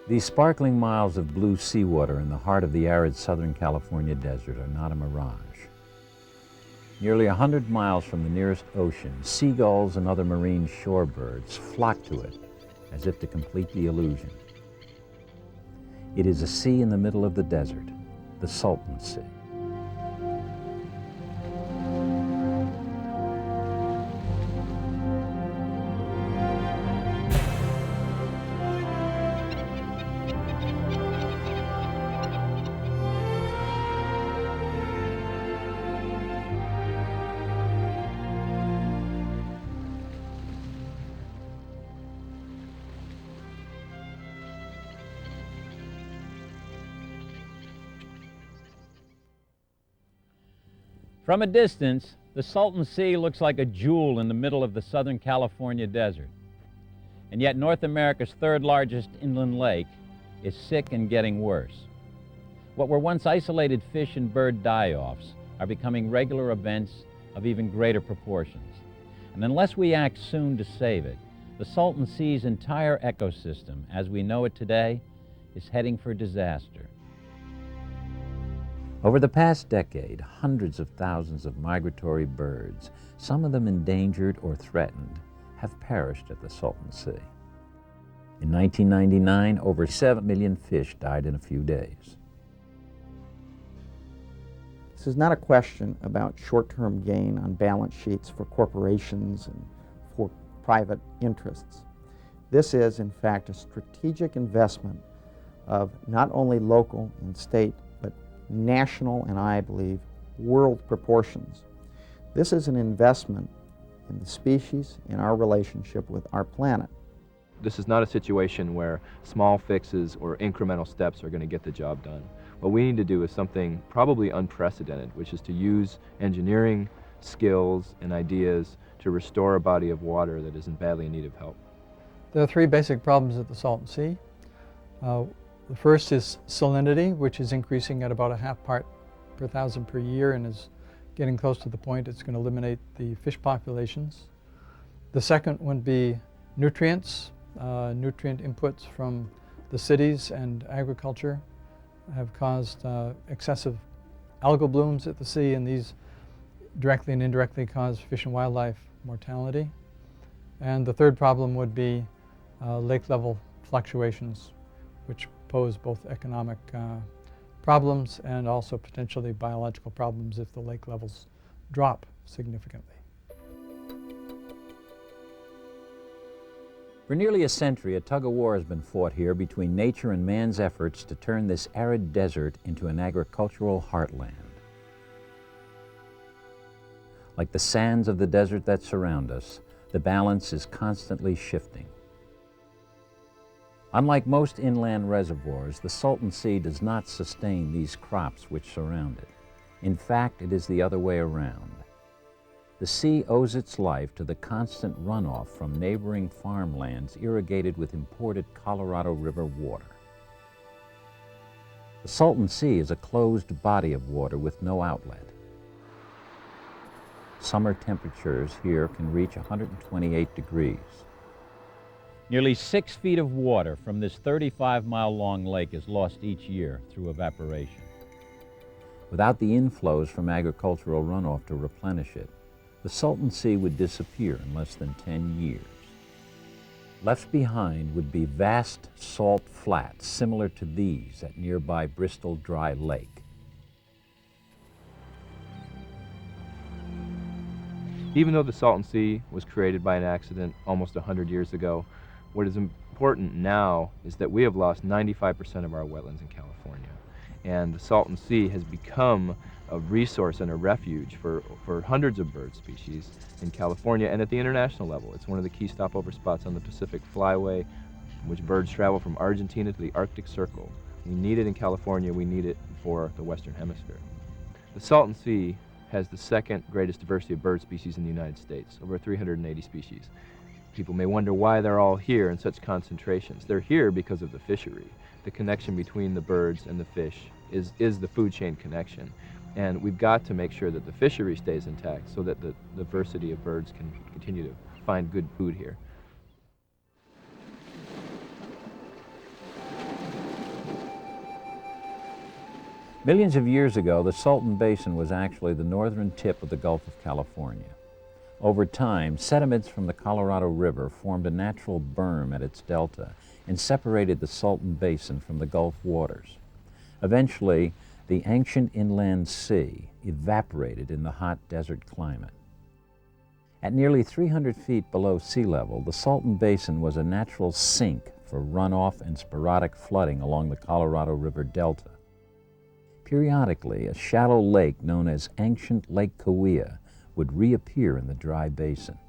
These sparkling miles of blue seawater in the heart of the arid Southern California desert are not a mirage. Nearly 100 miles from the nearest ocean, seagulls and other marine shorebirds flock to it as if to complete the illusion. It is a sea in the middle of the desert, the Salton Sea. From a distance, the Salton Sea looks like a jewel in the middle of the Southern California desert. And yet North America's third largest inland lake is sick and getting worse. What were once isolated fish and bird die-offs are becoming regular events of even greater proportions. And unless we act soon to save it, the Salton Sea's entire ecosystem, as we know it today, is heading for disaster. Over the past decade, hundreds of thousands of migratory birds, some of them endangered or threatened, have perished at the Salton Sea. In 1999, over 7 million fish died in a few days. This is not a question about short-term gain on balance sheets for corporations and for private interests. This is, in fact, a strategic investment of not only local and state, but national and, I believe, world proportions. This is an investment in the species, in our relationship with our planet. This is not a situation where small fixes or incremental steps are going to get the job done. What we need to do is something probably unprecedented, which is to use engineering skills and ideas to restore a body of water that is in badly in need of help. There are three basic problems at the Salton Sea. The first is salinity, which is increasing at about a half part per thousand per year and is getting close to the point it's going to eliminate the fish populations. The second would be nutrients. Nutrient inputs from the cities and agriculture have caused excessive algal blooms at the sea, and these directly and indirectly cause fish and wildlife mortality. And the third problem would be lake level fluctuations, which pose both economic problems and also potentially biological problems if the lake levels drop significantly. For nearly a century, a tug-of-war has been fought here between nature and man's efforts to turn this arid desert into an agricultural heartland. Like the sands of the desert that surround us, the balance is constantly shifting. Unlike most inland reservoirs, the Salton Sea does not sustain these crops which surround it. In fact, it is the other way around. The sea owes its life to the constant runoff from neighboring farmlands irrigated with imported Colorado River water. The Salton Sea is a closed body of water with no outlet. Summer temperatures here can reach 128 degrees. Nearly 6 feet of water from this 35-mile-long lake is lost each year through evaporation. Without the inflows from agricultural runoff to replenish it, the Salton Sea would disappear in less than 10 years. Left behind would be vast salt flats similar to these at nearby Bristol Dry Lake. Even though the Salton Sea was created by an accident almost 100 years ago, what is important now is that we have lost 95% of our wetlands in California. And the Salton Sea has become a resource and a refuge for hundreds of bird species in California and at the international level. It's one of the key stopover spots on the Pacific Flyway, in which birds travel from Argentina to the Arctic Circle. We need it in California, we need it for the Western Hemisphere. The Salton Sea has the second greatest diversity of bird species in the United States, over 380 species. People may wonder why they're all here in such concentrations. They're here because of the fishery. The connection between the birds and the fish is the food chain connection. And we've got to make sure that the fishery stays intact so that the diversity of birds can continue to find good food here. Millions of years ago, the Salton Basin was actually the northern tip of the Gulf of California. Over time, sediments from the Colorado River formed a natural berm at its delta and separated the Salton Basin from the Gulf waters. Eventually, the ancient inland sea evaporated in the hot desert climate. At nearly 300 feet below sea level, the Salton Basin was a natural sink for runoff and sporadic flooding along the Colorado River delta. Periodically, a shallow lake known as ancient Lake Cahuilla would reappear in the dry basin.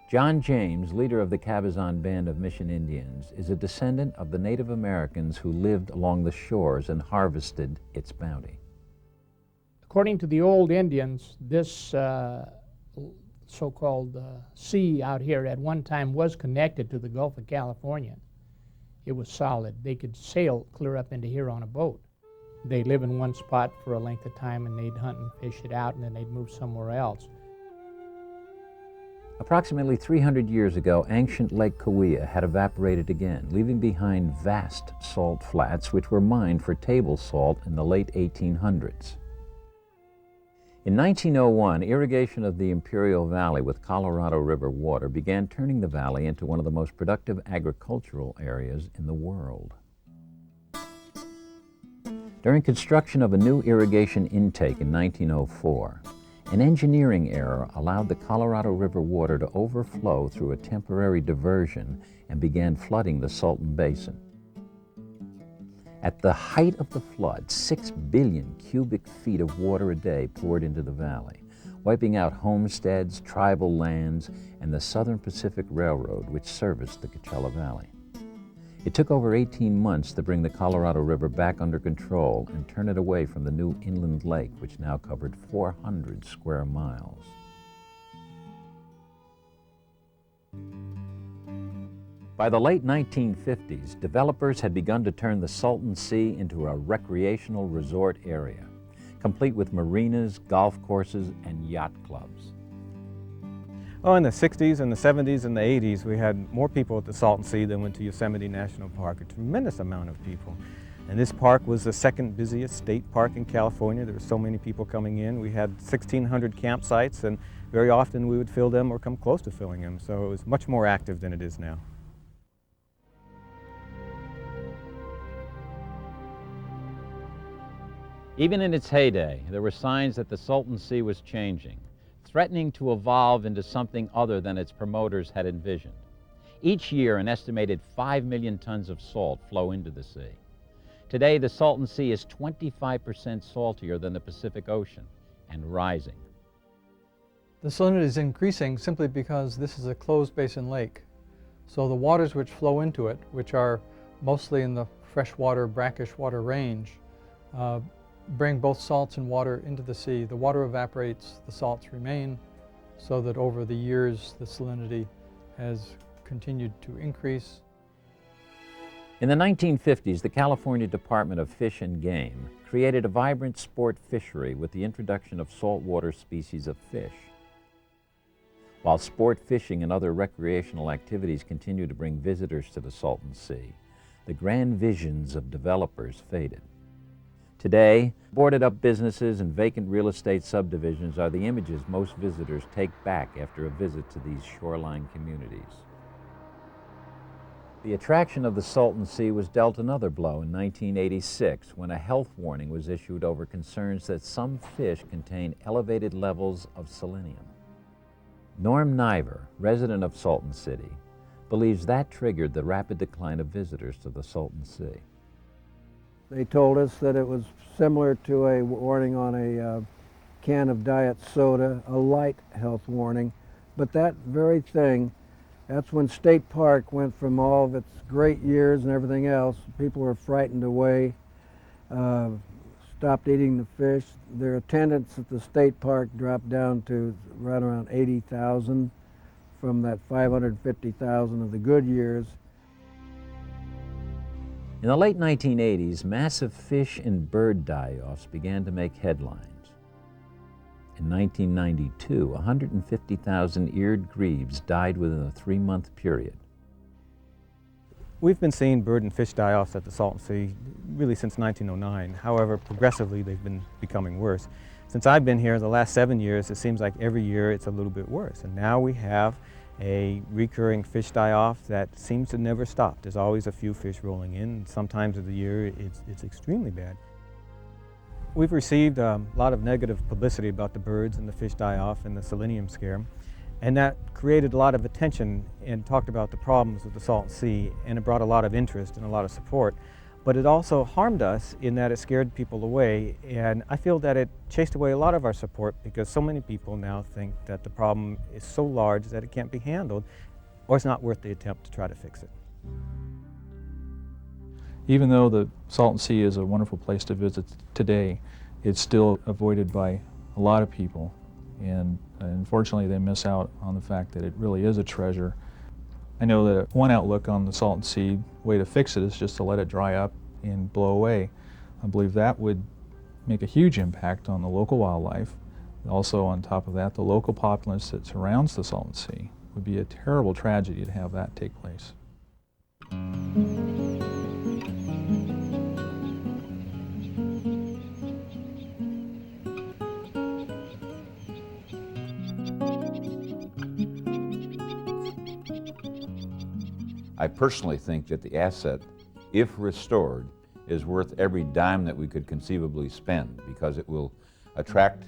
John James, leader of the Cabazon Band of Mission Indians, is a descendant of the Native Americans who lived along the shores and harvested its bounty. According to the old Indians, this so-called sea out here at one time was connected to the Gulf of California. It was solid. They could sail clear up into here on a boat. They'd live in one spot for a length of time and they'd hunt and fish it out and then they'd move somewhere else. Approximately 300 years ago, ancient Lake Cahuilla had evaporated again, leaving behind vast salt flats which were mined for table salt in the late 1800s. In 1901, irrigation of the Imperial Valley with Colorado River water began turning the valley into one of the most productive agricultural areas in the world. During construction of a new irrigation intake in 1904, an engineering error allowed the Colorado River water to overflow through a temporary diversion and began flooding the Salton Basin. At the height of the flood, 6 billion cubic feet of water a day poured into the valley, wiping out homesteads, tribal lands, and the Southern Pacific Railroad, which serviced the Coachella Valley. It took over 18 months to bring the Colorado River back under control and turn it away from the new inland lake, which now covered 400 square miles. By the late 1950s, developers had begun to turn the Salton Sea into a recreational resort area, complete with marinas, golf courses, and yacht clubs. Oh, in the 60s and the 70s and the 80s, we had more people at the Salton Sea than went to Yosemite National Park, a tremendous amount of people. And this park was the second busiest state park in California. There were so many people coming in. We had 1,600 campsites, and very often we would fill them or come close to filling them. So it was much more active than it is now. Even in its heyday, there were signs that the Salton Sea was changing, threatening to evolve into something other than its promoters had envisioned. Each year, an estimated 5 million tons of salt flow into the sea. Today, the Salton Sea is 25% saltier than the Pacific Ocean and rising. The salinity is increasing simply because this is a closed basin lake. So the waters which flow into it, which are mostly in the freshwater, brackish water range, bring both salts and water into the sea. The water evaporates, the salts remain, so that over the years the salinity has continued to increase. In the 1950s, the California Department of Fish and Game created a vibrant sport fishery with the introduction of saltwater species of fish. While sport fishing and other recreational activities continue to bring visitors to the Salton Sea, the grand visions of developers faded. Today, boarded-up businesses and vacant real estate subdivisions are the images most visitors take back after a visit to these shoreline communities. The attraction of the Salton Sea was dealt another blow in 1986 when a health warning was issued over concerns that some fish contain elevated levels of selenium. Norm Niver, resident of Salton City, believes that triggered the rapid decline of visitors to the Salton Sea. They told us that it was similar to a warning on a can of diet soda, a light health warning. But that very thing, that's when State Park went from all of its great years and everything else. People were frightened away, stopped eating the fish. Their attendance at the State Park dropped down to right around 80,000 from that 550,000 of the good years. In the late 1980s, massive fish and bird die-offs began to make headlines. In 1992, 150,000 eared grebes died within a 3-month period. We've been seeing bird and fish die-offs at the Salton Sea really since 1909. However, progressively they've been becoming worse. Since I've been here the last 7 years, it seems like every year it's a little bit worse. And now we have a recurring fish die-off that seems to never stop. There's always a few fish rolling in. Sometimes of the year it's extremely bad. We've received a lot of negative publicity about the birds and the fish die-off and the selenium scare. And that created a lot of attention and talked about the problems with the Salton Sea, and it brought a lot of interest and a lot of support. But it also harmed us in that it scared people away, and I feel that it chased away a lot of our support because so many people now think that the problem is so large that it can't be handled, or it's not worth the attempt to try to fix it. Even though the Salton Sea is a wonderful place to visit today, it's still avoided by a lot of people. And unfortunately they miss out on the fact that it really is a treasure. I know that one outlook on the Salton Sea, way to fix it is just to let it dry up and blow away. I believe that would make a huge impact on the local wildlife. Also on top of that, the local populace that surrounds the Salton Sea. It would be a terrible tragedy to have that take place. I personally think that the asset, if restored, is worth every dime that we could conceivably spend because it will attract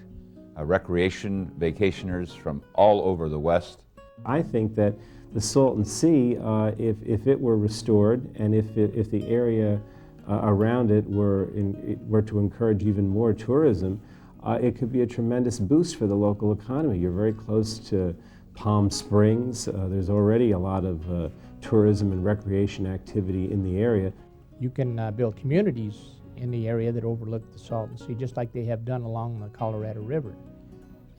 recreation vacationers from all over the West. I think that the Salton Sea, if it were restored and if the area around it were to encourage even more tourism, it could be a tremendous boost for the local economy. You're very close to Palm Springs. There's already a lot of tourism and recreation activity in the area. You can build communities in the area that overlook the Salton Sea, just like they have done along the Colorado River.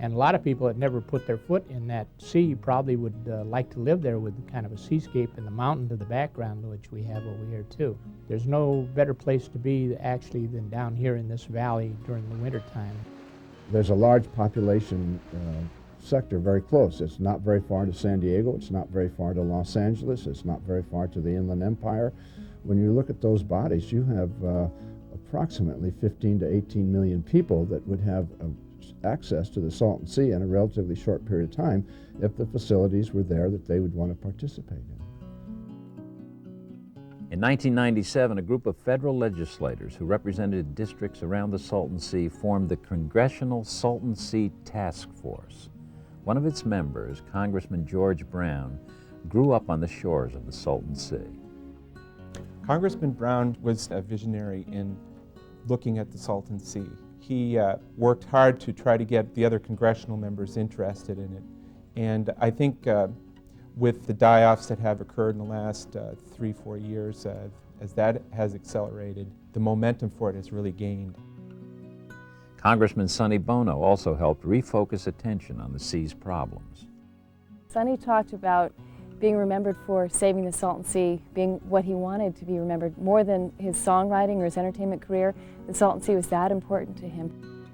And a lot of people that never put their foot in that sea probably would like to live there with kind of a seascape and the mountain to the background, which we have over here too. There's no better place to be actually than down here in this valley during the winter time. There's a large population sector very close. It's not very far to San Diego, it's not very far to Los Angeles, it's not very far to the Inland Empire. When you look at those bodies, you have approximately 15 to 18 million people that would have access to the Salton Sea in a relatively short period of time if the facilities were there that they would want to participate in. In 1997, a group of federal legislators who represented districts around the Salton Sea formed the Congressional Salton Sea Task Force. One of its members, Congressman George Brown, grew up on the shores of the Salton Sea. Congressman Brown was a visionary in looking at the Salton Sea. He worked hard to try to get the other congressional members interested in it. And I think with the die-offs that have occurred in the last 3-4 years, as that has accelerated, the momentum for it has really gained. Congressman Sonny Bono also helped refocus attention on the sea's problems. Sonny talked about being remembered for saving the Salton Sea, being what he wanted to be remembered. More than his songwriting or his entertainment career, the Salton Sea was that important to him.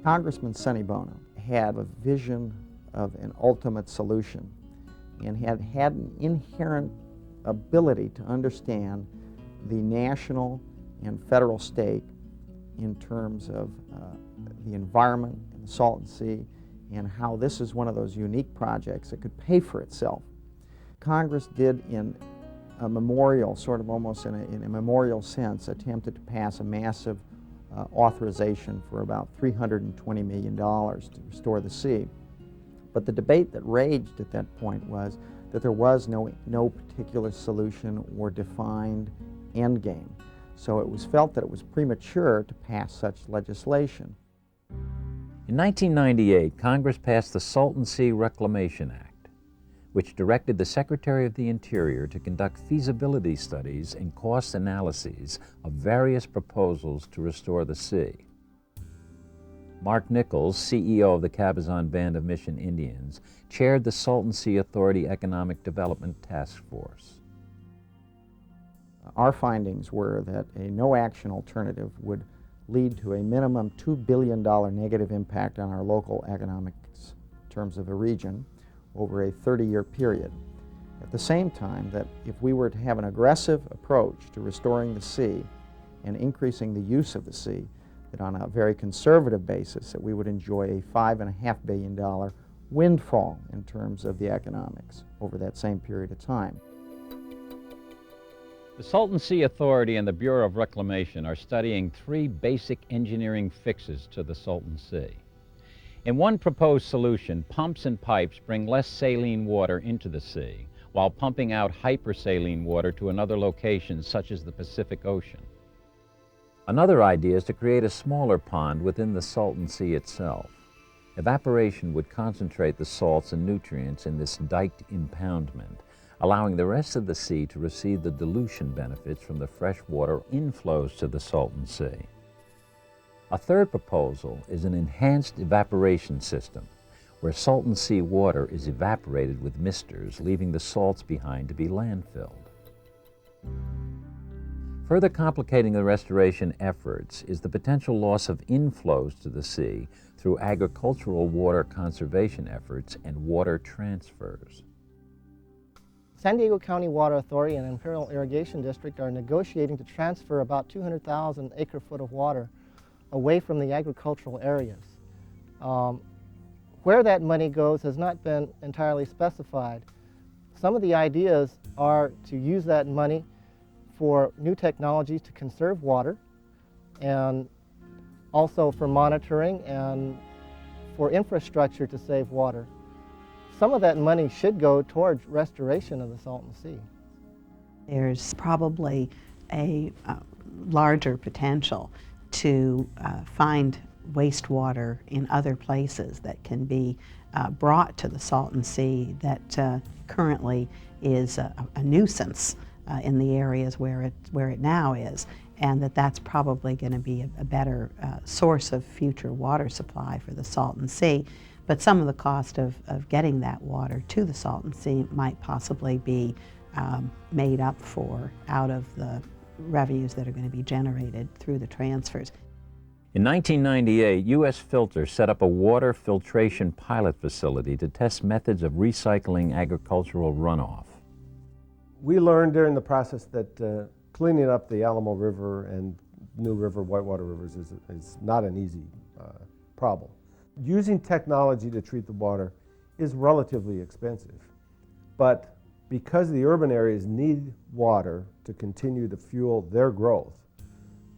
Congressman Sonny Bono had a vision of an ultimate solution and had an inherent ability to understand the national and federal stake in terms of the environment in the Salton Sea and how this is one of those unique projects that could pay for itself. Congress did, in a memorial, sort of almost in a memorial sense, attempted to pass a massive authorization for about $320 million to restore the sea. But the debate that raged at that point was that there was no particular solution or defined end game. So it was felt that it was premature to pass such legislation. In 1998, Congress passed the Salton Sea Reclamation Act, which directed the Secretary of the Interior to conduct feasibility studies and cost analyses of various proposals to restore the sea. Mark Nichols, CEO of the Cabazon Band of Mission Indians, chaired the Salton Sea Authority Economic Development Task Force. Our findings were that a no-action alternative would lead to a minimum $2 billion negative impact on our local economics in terms of a region over a 30-year period. At the same time, that if we were to have an aggressive approach to restoring the sea and increasing the use of the sea, that on a very conservative basis that we would enjoy a $5.5 billion windfall in terms of the economics over that same period of time. The Salton Sea Authority and the Bureau of Reclamation are studying 3 basic engineering fixes to the Salton Sea. In one proposed solution, pumps and pipes bring less saline water into the sea, while pumping out hypersaline water to another location, such as the Pacific Ocean. Another idea is to create a smaller pond within the Salton Sea itself. Evaporation would concentrate the salts and nutrients in this diked impoundment, allowing the rest of the sea to receive the dilution benefits from the freshwater inflows to the Salton Sea. A third proposal is an enhanced evaporation system, where Salton Sea water is evaporated with misters, leaving the salts behind to be landfilled. Further complicating the restoration efforts is the potential loss of inflows to the sea through agricultural water conservation efforts and water transfers. San Diego County Water Authority and Imperial Irrigation District are negotiating to transfer about 200,000 acre-foot of water away from the agricultural areas. Where that money goes has not been entirely specified. Some of the ideas are to use that money for new technologies to conserve water, and also for monitoring and for infrastructure to save water. Some of that money should go towards restoration of the Salton Sea. There's probably a larger potential to find wastewater in other places that can be brought to the Salton Sea that currently is a nuisance in the areas where it now is, and that's probably going to be a better source of future water supply for the Salton Sea. But some of the cost of getting that water to the Salton Sea might possibly be made up for out of the revenues that are going to be generated through the transfers. In 1998, U.S. Filter set up a water filtration pilot facility to test methods of recycling agricultural runoff. We learned during the process that cleaning up the Alamo River and New River, Whitewater rivers is not an easy problem. Using technology to treat the water is relatively expensive, but because the urban areas need water to continue to fuel their growth,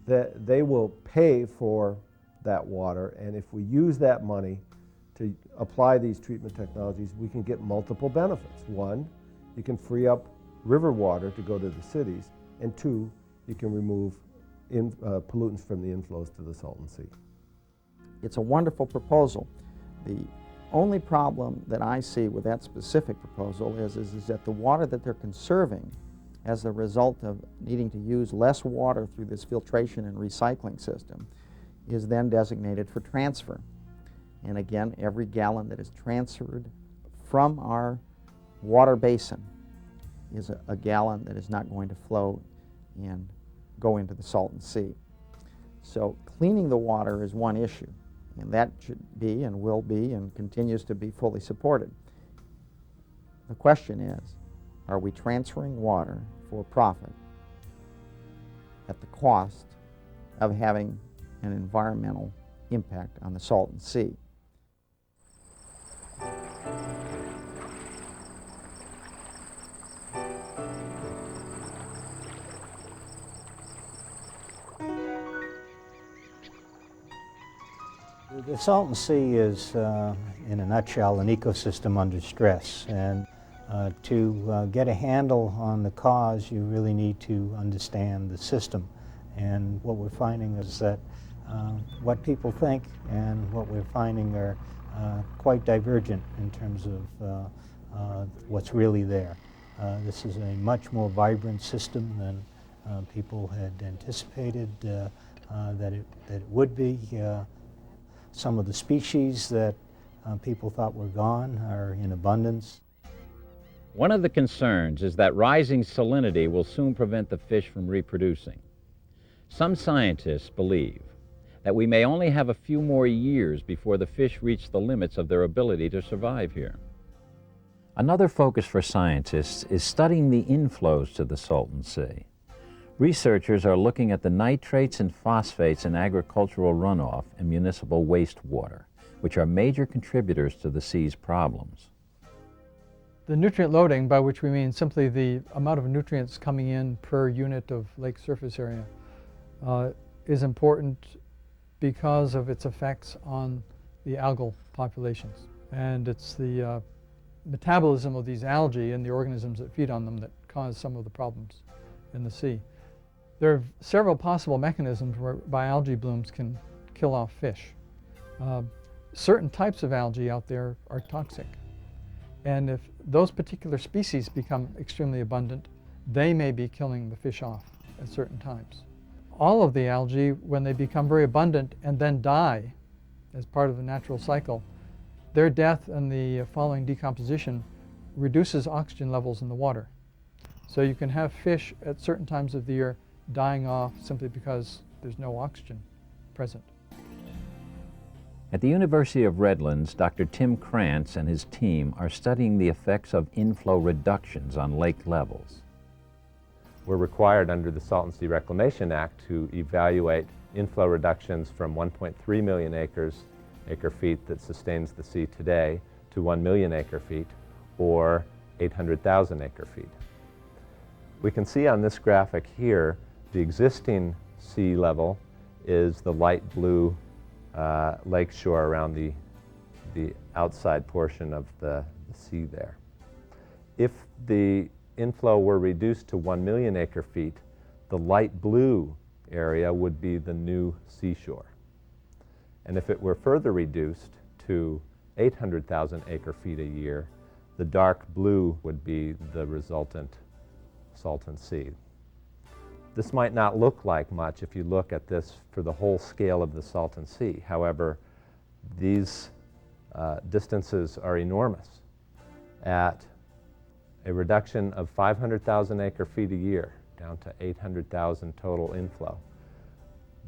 that they will pay for that water, and if we use that money to apply these treatment technologies, we can get multiple benefits. One, you can free up river water to go to the cities, and two, you can remove pollutants from the inflows to the Salton Sea. It's a wonderful proposal. The only problem that I see with that specific proposal is that the water that they're conserving as a result of needing to use less water through this filtration and recycling system is then designated for transfer. And again, every gallon that is transferred from our water basin is a gallon that is not going to flow and go into the Salton Sea. So cleaning the water is one issue, and that should be and will be and continues to be fully supported. The question is, are we transferring water for profit at the cost of having an environmental impact on the Salton Sea? The Salton Sea is, in a nutshell, an ecosystem under stress, and to get a handle on the cause, you really need to understand the system. And what we're finding is that what people think and what we're finding are quite divergent in terms of what's really there. This is a much more vibrant system than people had anticipated that it would be. Some of the species that people thought were gone are in abundance. One of the concerns is that rising salinity will soon prevent the fish from reproducing. Some scientists believe that we may only have a few more years before the fish reach the limits of their ability to survive here. Another focus for scientists is studying the inflows to the Salton Sea. Researchers are looking at the nitrates and phosphates in agricultural runoff and municipal wastewater, which are major contributors to the sea's problems. The nutrient loading, by which we mean simply the amount of nutrients coming in per unit of lake surface area, is important because of its effects on the algal populations. And it's the metabolism of these algae and the organisms that feed on them that cause some of the problems in the sea. There are several possible mechanisms whereby algae blooms can kill off fish. Certain types of algae out there are toxic. And if those particular species become extremely abundant, they may be killing the fish off at certain times. All of the algae, when they become very abundant and then die as part of the natural cycle, their death and the following decomposition reduces oxygen levels in the water. So you can have fish at certain times of the year dying off simply because there's no oxygen present. At the University of Redlands, Dr. Tim Krantz and his team are studying the effects of inflow reductions on lake levels. We're required under the Salton Sea Reclamation Act to evaluate inflow reductions from 1.3 million acre-feet that sustains the sea today to 1 million acre-feet, or 800,000 acre-feet. We can see on this graphic here the existing sea level is the light blue lake shore around the outside portion of the sea there. If the inflow were reduced to 1 million acre-feet, the light blue area would be the new seashore. And if it were further reduced to 800,000 acre-feet a year, the dark blue would be the resultant Salton Sea. This might not look like much if you look at this for the whole scale of the Salton Sea. However, these distances are enormous. At a reduction of 500,000 acre-feet a year, down to 800,000 total inflow,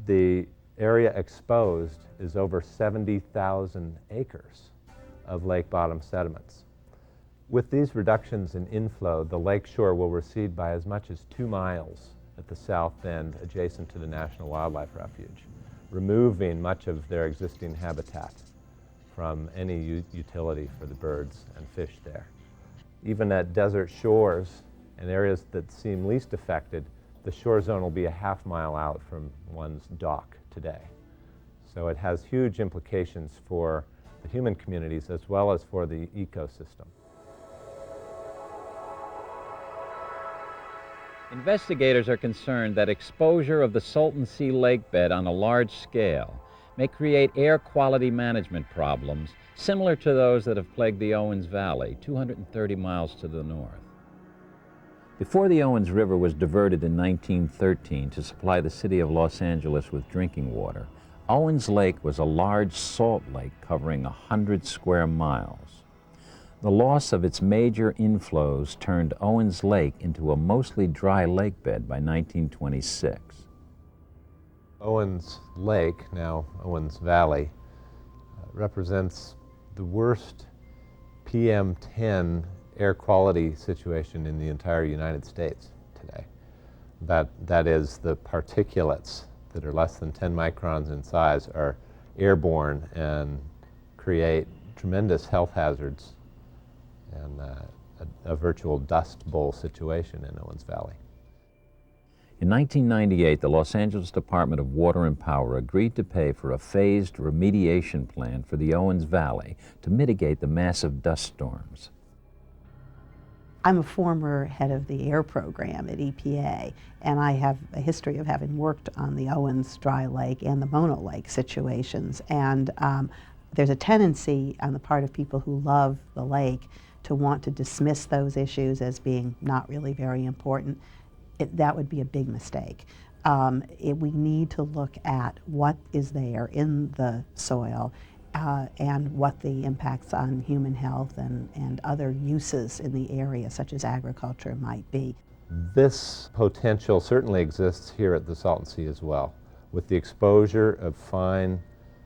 the area exposed is over 70,000 acres of lake bottom sediments. With these reductions in inflow, the lake shore will recede by as much as 2 miles at the south end adjacent to the National Wildlife Refuge, removing much of their existing habitat from any utility for the birds and fish there. Even at desert shores and areas that seem least affected, the shore zone will be a half-mile out from one's dock today. So it has huge implications for the human communities as well as for the ecosystem. Investigators are concerned that exposure of the Salton Sea lake bed on a large scale may create air quality management problems similar to those that have plagued the Owens Valley, 230 miles to the north. Before the Owens River was diverted in 1913 to supply the city of Los Angeles with drinking water, Owens Lake was a large salt lake covering 100 square miles. The loss of its major inflows turned Owens Lake into a mostly dry lake bed by 1926. Owens Lake, now Owens Valley, represents the worst PM10 air quality situation in the entire United States today. That is, the particulates that are less than 10 microns in size are airborne and create tremendous health hazards and a virtual dust bowl situation in Owens Valley. In 1998, the Los Angeles Department of Water and Power agreed to pay for a phased remediation plan for the Owens Valley to mitigate the massive dust storms. I'm a former head of the air program at EPA, and I have a history of having worked on the Owens Dry Lake and the Mono Lake situations. And there's a tendency on the part of people who love the lake to want to dismiss those issues as being not really very important. That would be a big mistake. We need to look at what is there in the soil and what the impacts on human health and other uses in the area, such as agriculture, might be. This potential certainly exists here at the Salton Sea as well, with the exposure of fine,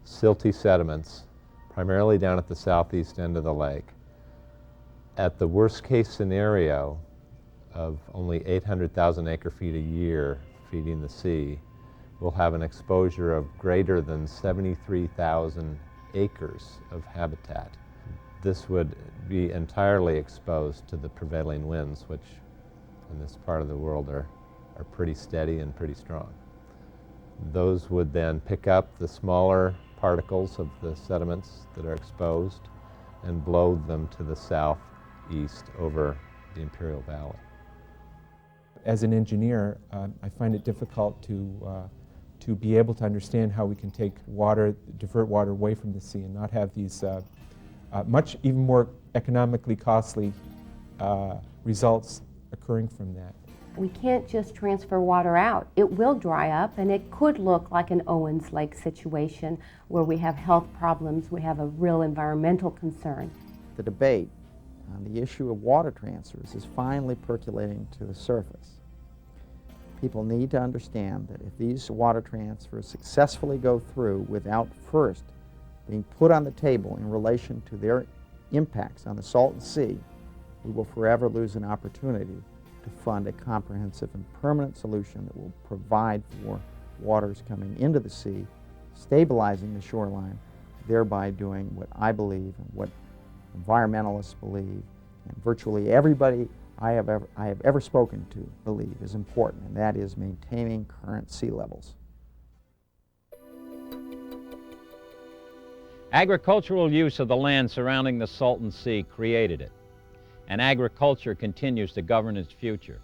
silty sediments, primarily down at the southeast end of the lake. At the worst case scenario of only 800,000 acre-feet a year feeding the sea, we'll have an exposure of greater than 73,000 acres of habitat. This would be entirely exposed to the prevailing winds, which in this part of the world are pretty steady and pretty strong. Those would then pick up the smaller particles of the sediments that are exposed and blow them to the southeast over the Imperial Valley. As an engineer, I find it difficult to be able to understand how we can take water, divert water away from the sea and not have these much even more economically costly results occurring from that. We can't just transfer water out. It will dry up, and it could look like an Owens Lake situation where we have health problems, we have a real environmental concern. The debate on the issue of water transfers is finally percolating to the surface. People need to understand that if these water transfers successfully go through without first being put on the table in relation to their impacts on the Salton Sea, we will forever lose an opportunity to fund a comprehensive and permanent solution that will provide for waters coming into the sea, stabilizing the shoreline, thereby doing what I believe and what environmentalists believe, and virtually everybody I have ever spoken to believe is important, and that is maintaining current sea levels. Agricultural use of the land surrounding the Salton Sea created it, and agriculture continues to govern its future.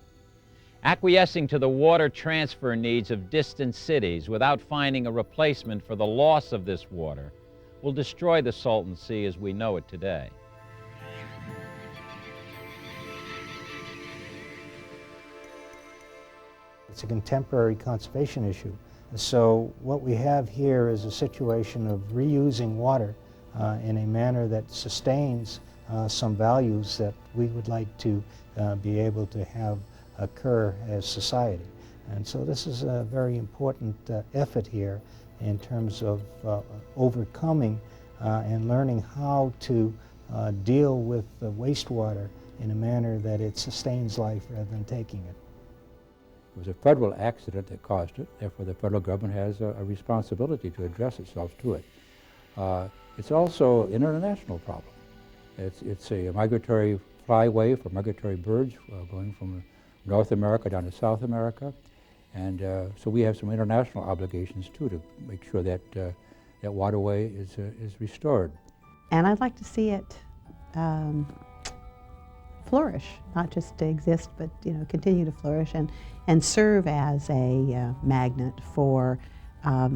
Acquiescing to the water transfer needs of distant cities without finding a replacement for the loss of this water will destroy the Salton Sea as we know it today. It's a contemporary conservation issue. So what we have here is a situation of reusing water in a manner that sustains some values that we would like to be able to have occur as society. And so this is a very important effort here in terms of overcoming and learning how to deal with the wastewater in a manner that it sustains life rather than taking it. It was a federal accident that caused it, therefore the federal government has a responsibility to address itself to it. It's also an international problem. It's a migratory flyway for migratory birds going from North America down to South America, and so we have some international obligations too to make sure that that waterway is restored. And I'd like to see it flourish, not just to exist, but continue to flourish and serve as a magnet for a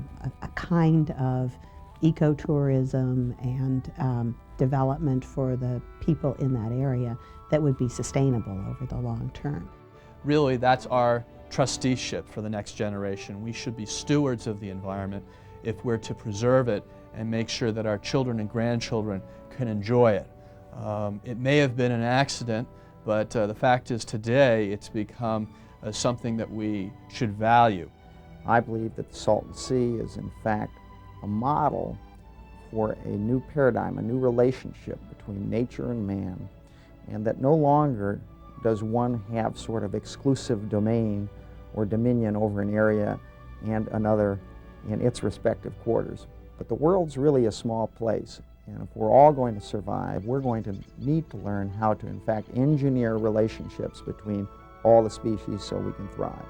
kind of ecotourism and development for the people in that area that would be sustainable over the long term. Really, that's our trusteeship for the next generation. We should be stewards of the environment if we're to preserve it and make sure that our children and grandchildren can enjoy it. It may have been an accident, but the fact is today it's become something that we should value. I believe that the Salton Sea is in fact a model for a new paradigm, a new relationship between nature and man, and that no longer does one have sort of exclusive domain or dominion over an area and another in its respective quarters. But the world's really a small place, and if we're all going to survive, we're going to need to learn how to in fact engineer relationships between all the species so we can thrive.